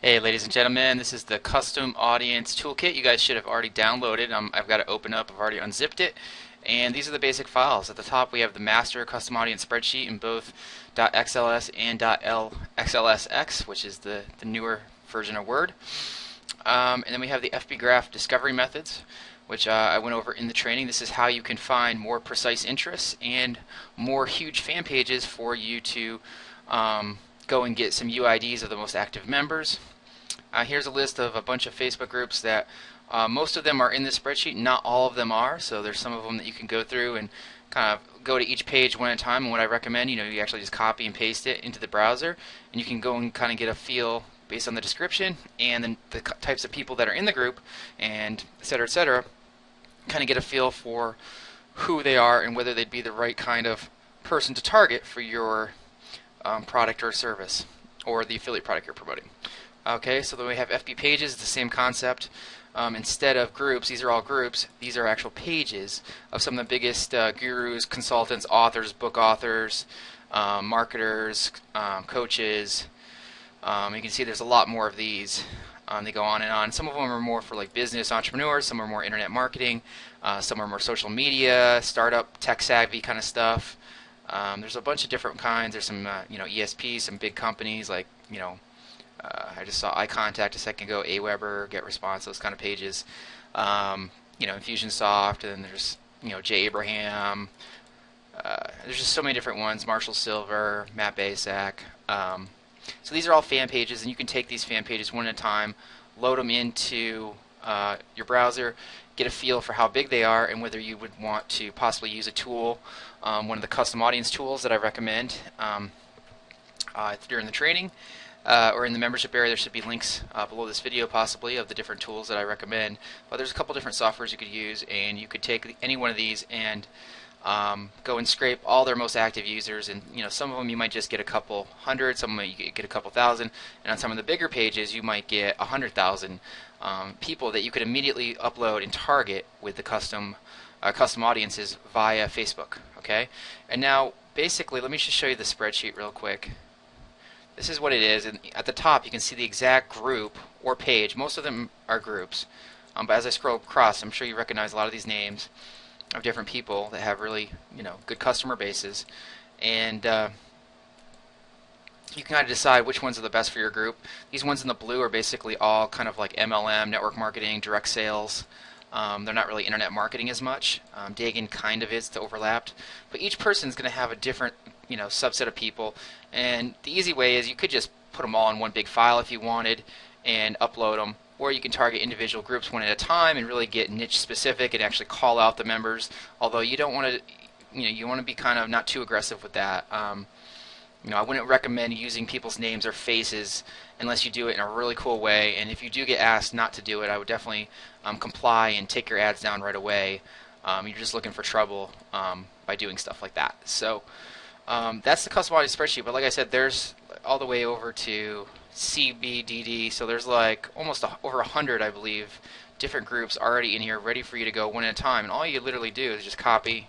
Hey ladies and gentlemen, this is the custom audience toolkit you guys should have already downloaded. I've got it open up, I've already unzipped it, and these are the basic files. At the top we have the master custom audience spreadsheet in both .xls and .xlsx, which is the newer version of Word. And then we have the FB graph discovery methods, which I went over in the training. This is how you can find more precise interests and more huge fan pages for you to go and get some UIDs of the most active members. Here's a list of a bunch of Facebook groups that most of them are in this spreadsheet. Not all of them are, so there's some of them that you can go through and kind of go to each page one at a time. And what I recommend, you actually just copy and paste it into the browser, and you can go and kind of get a feel based on the description and then the types of people that are in the group, and et cetera, kind of get a feel for who they are and whether they'd be the right kind of person to target for your product or service or the affiliate product you're promoting. Okay, so then we have FB pages, it's the same concept. Instead of groups, these are all groups, these are actual pages of some of the biggest gurus, consultants, authors, book authors, marketers, coaches. You can see there's a lot more of these. They go on and on. Some of them are more for like business entrepreneurs, some are more internet marketing, some are more social media, startup, tech savvy kind of stuff. There's a bunch of different kinds. There's some ESPs, some big companies like I just saw iContact a second ago, Aweber, GetResponse, those kind of pages. Infusionsoft, and then there's Jay Abraham. There's just so many different ones. Marshall Silver, Matt Basak. So these are all fan pages, and you can take these fan pages one at a time, load them into your browser, get a feel for how big they are, and whether you would want to possibly use a tool, one of the custom audience tools that I recommend during the training. Or in the membership area, there should be links below this video possibly of the different tools that I recommend. But there's a couple different softwares you could use, and you could take any one of these and go and scrape all their most active users. And some of them you might just get a couple hundred, some of them you get a couple thousand, and on some of the bigger pages you might get 100,000 people that you could immediately upload and target with the custom audiences via Facebook. Okay, and now basically let me just show you the spreadsheet real quick. This is what it is, and at the top you can see the exact group or page. Most of them are groups, but as I scroll across, I'm sure you recognize a lot of these names of different people that have really good customer bases, and you can kind of decide which ones are the best for your group. These ones in the blue are basically all kind of like MLM, network marketing, direct sales. They're not really internet marketing as much. Dagan kind of is, to overlapped, but each person is going to have a different subset of people, and the easy way is you could just put them all in one big file if you wanted and upload them, or you can target individual groups one at a time and really get niche specific and actually call out the members, although you don't want to you want to be kind of not too aggressive with that. I wouldn't recommend using people's names or faces unless you do it in a really cool way, and if you do get asked not to do it, I would definitely comply and take your ads down right away. You're just looking for trouble by doing stuff like that. So that's the custom audience spreadsheet, but like I said, there's all the way over to CBDD, so there's like almost over 100, I believe, different groups already in here ready for you to go one at a time, and all you literally do is just copy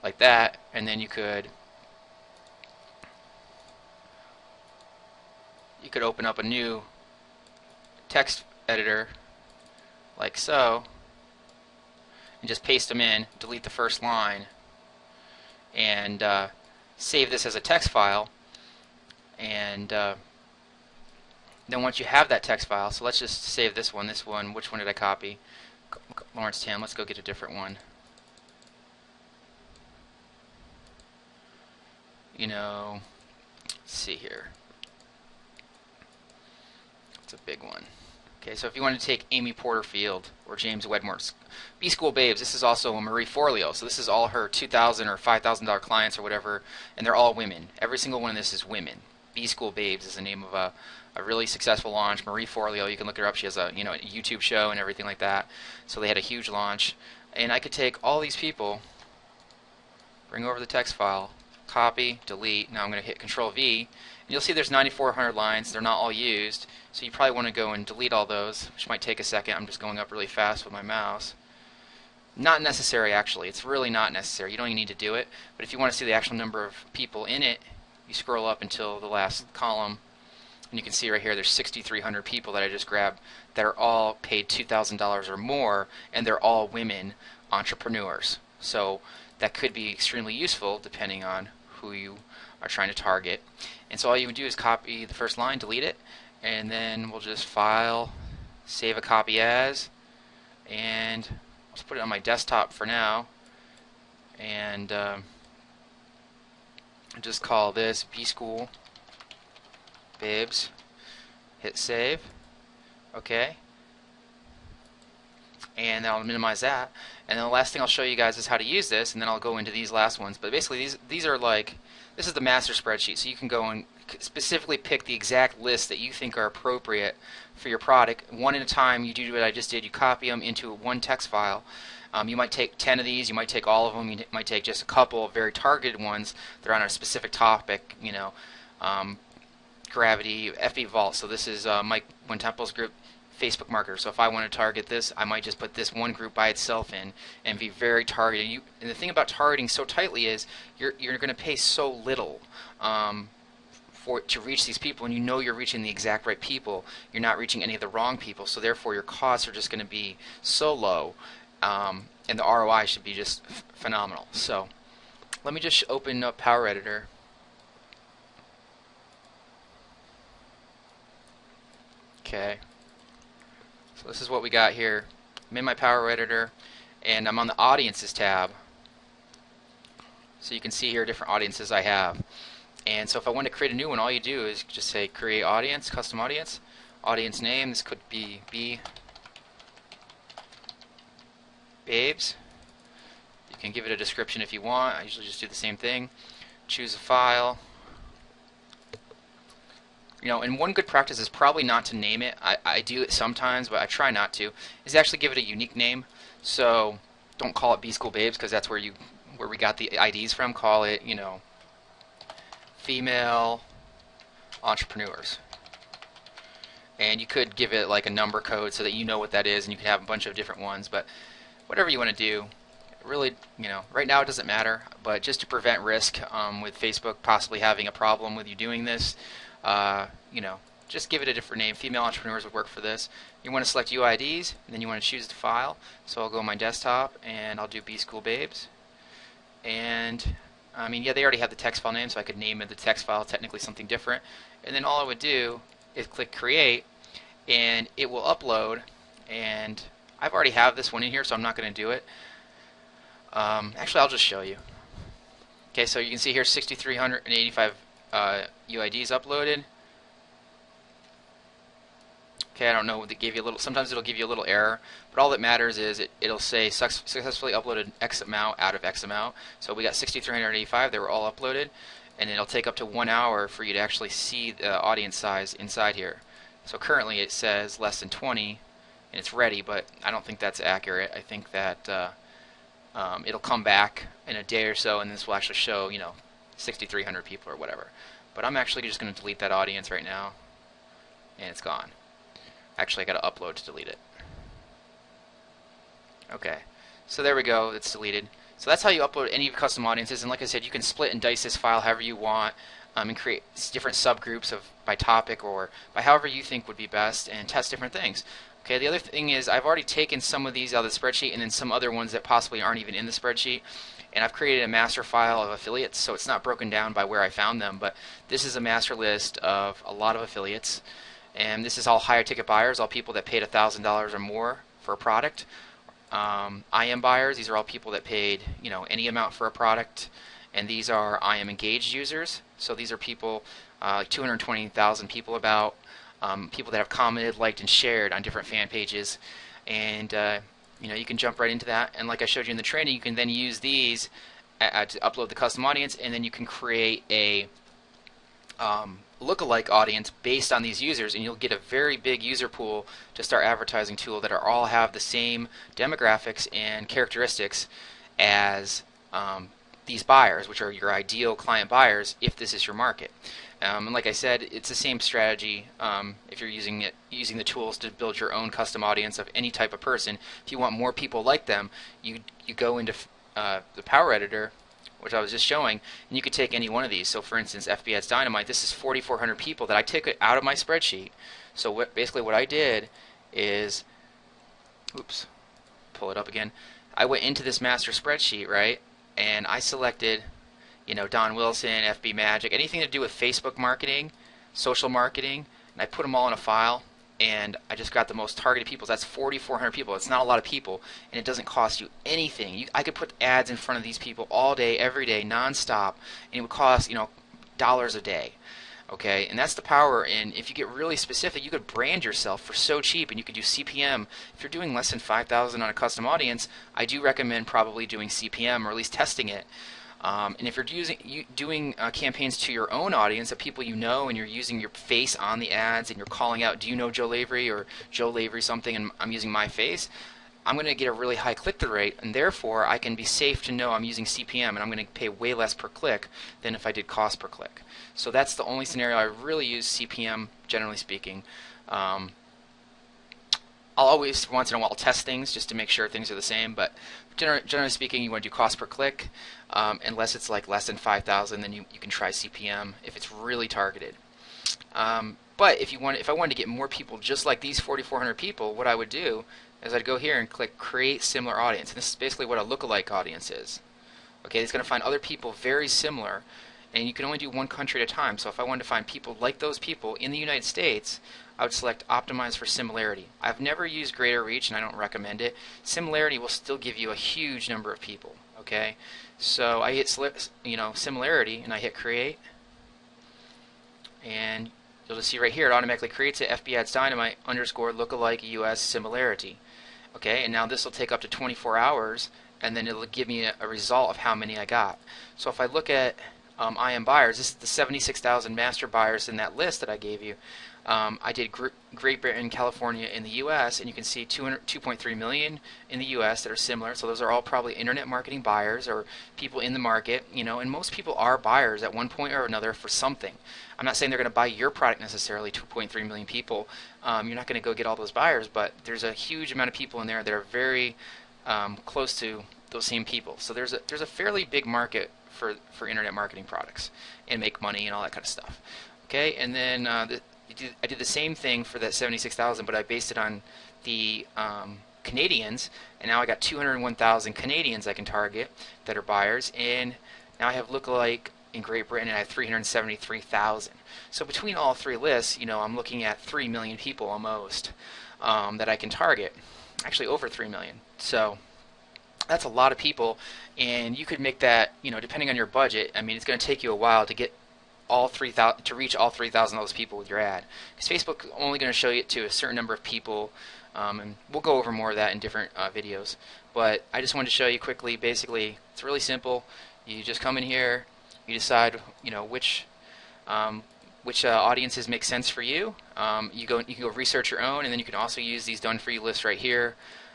like that, and then you could open up a new text editor like so and just paste them in, delete the first line, and save this as a text file. And then once you have that text file, so let's just save this one, which one did I copy? Lawrence Tam. Let's go get a different one. Let's see here. It's a big one. Okay, so if you want to take Amy Porterfield or James Wedmore's B-School Babes, this is also a Marie Forleo. So this is all her $2,000 or $5,000 clients or whatever, and they're all women. Every single one of this is women. B-School Babes is the name of a really successful launch. Marie Forleo, you can look her up. She has a a YouTube show and everything like that. So they had a huge launch, and I could take all these people, bring over the text file, copy, delete. Now I'm going to hit Control V. And you'll see there's 9,400 lines. They're not all used, so you probably want to go and delete all those, which might take a second. I'm just going up really fast with my mouse. Not necessary, actually. It's really not necessary. You don't even need to do it. But if you want to see the actual number of people in it, you scroll up until the last column, And you can see right here there's 6,300 people that I just grabbed that are all paid $2,000 or more, and they're all women entrepreneurs. So that could be extremely useful depending on who you are trying to target. And so all you would do is copy the first line, delete it, and then we'll just file, save a copy as, and let's put it on my desktop for now, and just call this B-School Bibs. Hit save. Okay. And then I'll minimize that. And then the last thing I'll show you guys is how to use this, and then I'll go into these last ones. But basically these are like, this is the master spreadsheet, so you can go and specifically pick the exact list that you think are appropriate for your product. One at a time, you do what I just did. You copy them into one text file. You might take 10 of these, you might take all of them, you might take just a couple of very targeted ones that are on a specific topic, you know, gravity, FB Vault. So this is Mike Wintemple's group, Facebook marketer. So if I want to target this, I might just put this one group by itself in and be very targeted. And the thing about targeting so tightly is you're going to pay so little to reach these people, and you know you're reaching the exact right people. You're not reaching any of the wrong people, so therefore your costs are just going to be so low, and the ROI should be just phenomenal. So let me just open up Power Editor. Okay. So this is what we got here. I'm in my Power Editor, and I'm on the Audiences tab. So you can see here different audiences I have. And so if I want to create a new one, all you do is just say create audience, custom audience, audience name. This could be Babes. You can give it a description if you want. I usually just do the same thing. Choose a file. You know, and one good practice is probably not to name it. I do it sometimes, but I try not to. Is actually give it a unique name. So don't call it B-School Babes, because that's where we got the IDs from. Call it, you know, female entrepreneurs. And you could give it like a number code so that you know what that is, and you can have a bunch of different ones. But whatever you want to do, really, you know, right now it doesn't matter. But just to prevent risk with Facebook possibly having a problem with you doing this, you know, just give it a different name. Female entrepreneurs would work for this. You want to select UIDs, and then you want to choose the file. So I'll go on my desktop, and I'll do B-School Babes. And I mean, yeah, they already have the text file name, so I could name it the text file technically something different. And then all I would do is click Create, and it will upload. And I've already have this one in here, so I'm not going to do it. Actually, I'll just show you. Okay, so you can see here 6,385 UIDs uploaded. Okay, I don't know, they gave you a little, sometimes it'll give you a little error, but all that matters is it'll say successfully uploaded X amount out of X amount. So we got 6,385, they were all uploaded, and it'll take up to 1 hour for you to actually see the audience size inside here. So currently it says less than 20, and it's ready, but I don't think that's accurate. I think that it'll come back in a day or so, and this will actually show, you know, 6,300 people or whatever. But I'm actually just going to delete that audience right now, and it's gone. Actually, I got to upload to delete it. Okay, so there we go. It's deleted. So that's how you upload any of your custom audiences. And like I said, you can split and dice this file however you want, and create different subgroups by topic or by however you think would be best, and test different things. Okay, the other thing is I've already taken some of these out of the spreadsheet, and then some other ones that possibly aren't even in the spreadsheet. And I've created a master file of affiliates, so it's not broken down by where I found them, but this is a master list of a lot of affiliates. And this is all higher ticket buyers, all people that paid $1,000 or more for a product. IM buyers, these are all people that paid, you know, any amount for a product. And these are IM engaged users. So these are people, 220,000 people about, people that have commented, liked, and shared on different fan pages. And you know, you can jump right into that. And like I showed you in the training, you can then use these to upload the custom audience, and then you can create a lookalike audience based on these users, and you'll get a very big user pool to start advertising tool that are all have the same demographics and characteristics as these buyers, which are your ideal client buyers if this is your market. And like I said, it's the same strategy if you're using the tools to build your own custom audience of any type of person. If you want more people like them, you go into the Power Editor. which I was just showing, and you could take any one of these. So for instance, FB Ads Dynamite, this is 4,400 people that I took it out of my spreadsheet. So basically what I did is, oops, pull it up again. I went into this master spreadsheet, right, and I selected, you know, Don Wilson, FB Magic, anything to do with Facebook marketing, social marketing, and I put them all in a file, and I just got the most targeted people. That's 4,400 people. It's not a lot of people, and it doesn't cost you anything. I could put ads in front of these people all day, every day, nonstop, and it would cost, you know, dollars a day. Okay, and that's the power. And if you get really specific, you could brand yourself for so cheap, and you could do CPM. If you're doing less than 5,000 on a custom audience, I do recommend probably doing CPM, or at least testing it. And if you're doing campaigns to your own audience of people you know, and you're using your face on the ads, and you're calling out, do you know Joe Lavery, or Joe Lavery something, and I'm using my face, I'm going to get a really high click-through rate, and therefore I can be safe to know I'm using CPM, and I'm going to pay way less per click than if I did cost per click. So that's the only scenario I really use CPM, generally speaking. I'll always, once in a while, test things just to make sure things are the same, but generally speaking, you want to do cost per click. Unless it's like less than 5,000, then you can try CPM if it's really targeted. But if I wanted to get more people just like these 4,400 people, what I would do is I'd go here and click Create Similar Audience. And this is basically what a lookalike audience is. Okay, it's going to find other people very similar, and you can only do one country at a time. So if I wanted to find people like those people in the United States, I would select Optimize for Similarity. I've never used Greater Reach, and I don't recommend it. Similarity will still give you a huge number of people. Okay, so I hit Similarity, and I hit Create, and you'll just see right here it automatically creates a FB Ads Dynamite _ lookalike US similarity. Okay, and now this will take up to 24 hours, and then it'll give me a result of how many I got. So if I look at IM buyers, this is the 76,000 master buyers in that list that I gave you. I did Great Britain, California, in the U.S., and you can see 2.3 million in the U.S. that are similar. So those are all probably internet marketing buyers or people in the market, you know. And most people are buyers at one point or another for something. I'm not saying they're going to buy your product necessarily. 2.3 million people. You're not going to go get all those buyers, but there's a huge amount of people in there that are very close to those same people. So there's a fairly big market for internet marketing products and make money and all that kind of stuff. Okay, and then I did the same thing for that 76,000, but I based it on the Canadians, and now I got 201,000 Canadians I can target that are buyers, and now I have lookalike in Great Britain, and I have 373,000. So between all three lists, you know, I'm looking at 3 million people almost that I can target. Actually, over 3 million. So that's a lot of people, and you could make that, you know, depending on your budget. I mean, it's going to take you a while to get all 3,000 to reach all 3,000 of those people with your ad, because Facebook is only going to show it to a certain number of people, and we'll go over more of that in different videos. But I just wanted to show you quickly. Basically, it's really simple. You just come in here, you decide, you know, which audiences make sense for you. You can go research your own, and then you can also use these done for you lists right here.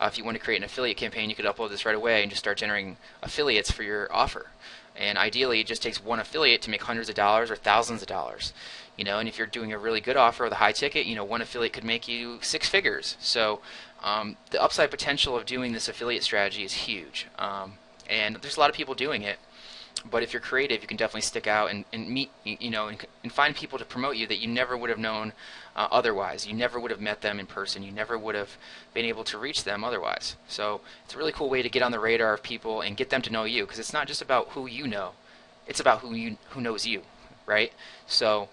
If you want to create an affiliate campaign, you could upload this right away and just start generating affiliates for your offer. And ideally, it just takes one affiliate to make hundreds of dollars or thousands of dollars. You know, and if you're doing a really good offer with a high ticket, you know, one affiliate could make you 6 figures. So the upside potential of doing this affiliate strategy is huge. And there's a lot of people doing it. But if you're creative, you can definitely stick out and meet, you know, and find people to promote you that you never would have known otherwise. You never would have met them in person. You never would have been able to reach them otherwise. So it's a really cool way to get on the radar of people and get them to know you, because it's not just about who you know. It's about who knows you, right? So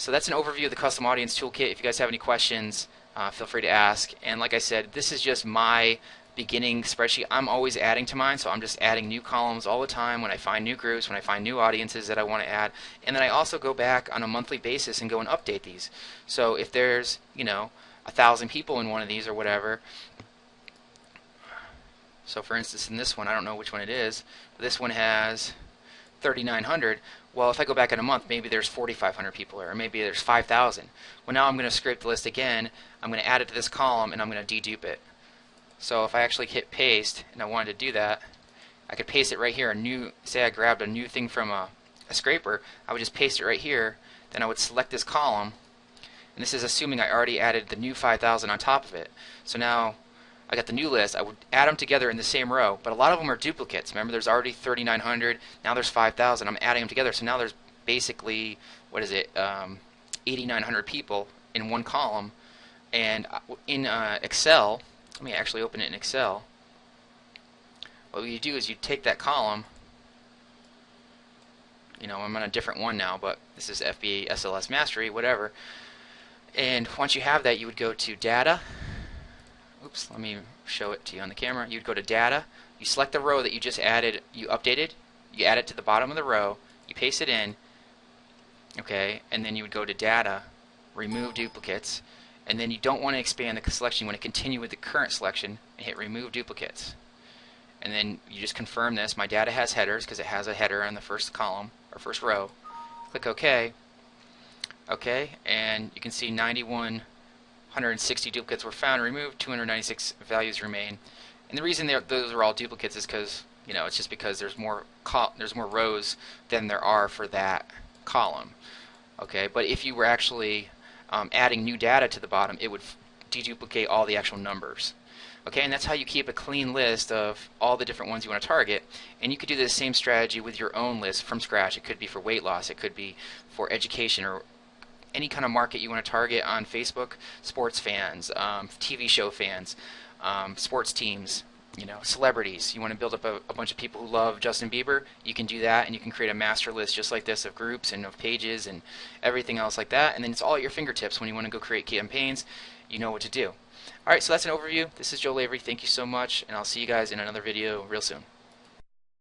that's an overview of the Custom Audience Toolkit. If you guys have any questions, feel free to ask. And like I said, this is just my beginning spreadsheet. I'm always adding to mine, so I'm just adding new columns all the time when I find new groups, when I find new audiences that I want to add, and then I also go back on a monthly basis and go and update these. So if there's, you know, 1,000 people in one of these or whatever, so for instance in this one, I don't know which one it is, but this one has 3,900. Well, if I go back in a month, maybe there's 4,500 people there, or maybe there's 5,000. Well, now I'm going to scrape the list again, I'm going to add it to this column, and I'm going to dedupe it. So if I actually hit paste, and I wanted to do that, I could paste it right here. Say I grabbed a new thing from a scraper, I would just paste it right here. Then I would select this column, and this is assuming I already added the new 5,000 on top of it. So now I got the new list, I would add them together in the same row, but a lot of them are duplicates. Remember, there's already 3,900, now there's 5,000. I'm adding them together, so now there's basically, what is it, 8,900 people in one column. And in Excel, let me actually open it in Excel. What you do is you take that column, you know, I'm on a different one now, but this is FBA SLS Mastery, whatever. And once you have that, you would go to Data. Oops, let me show it to you on the camera. You'd go to Data, you select the row that you just added, you updated, you add it to the bottom of the row, you paste it in, okay, and then you would go to Data, Remove Duplicates, and then you don't want to expand the selection, you want to continue with the current selection and hit Remove Duplicates. And then you just confirm this. My data has headers because it has a header on the first column or first row. Click OK. Okay, and you can see 9,160 duplicates were found and removed, 296 values remain. And the reason those are all duplicates is because, you know, it's just because there's more rows than there are for that column. Okay, but if you were actually adding new data to the bottom, it would deduplicate all the actual numbers. Okay, and that's how you keep a clean list of all the different ones you want to target. And you could do the same strategy with your own list from scratch. It could be for weight loss, it could be for education, or any kind of market you want to target on Facebook. Sports fans, TV show fans, sports teams, you know, celebrities. You want to build up a bunch of people who love Justin Bieber, you can do that, and you can create a master list just like this of groups and of pages and everything else like that. And then it's all at your fingertips. When you want to go create campaigns, you know what to do. Alright, so that's an overview. This is Joe Lavery. Thank you so much, and I'll see you guys in another video real soon.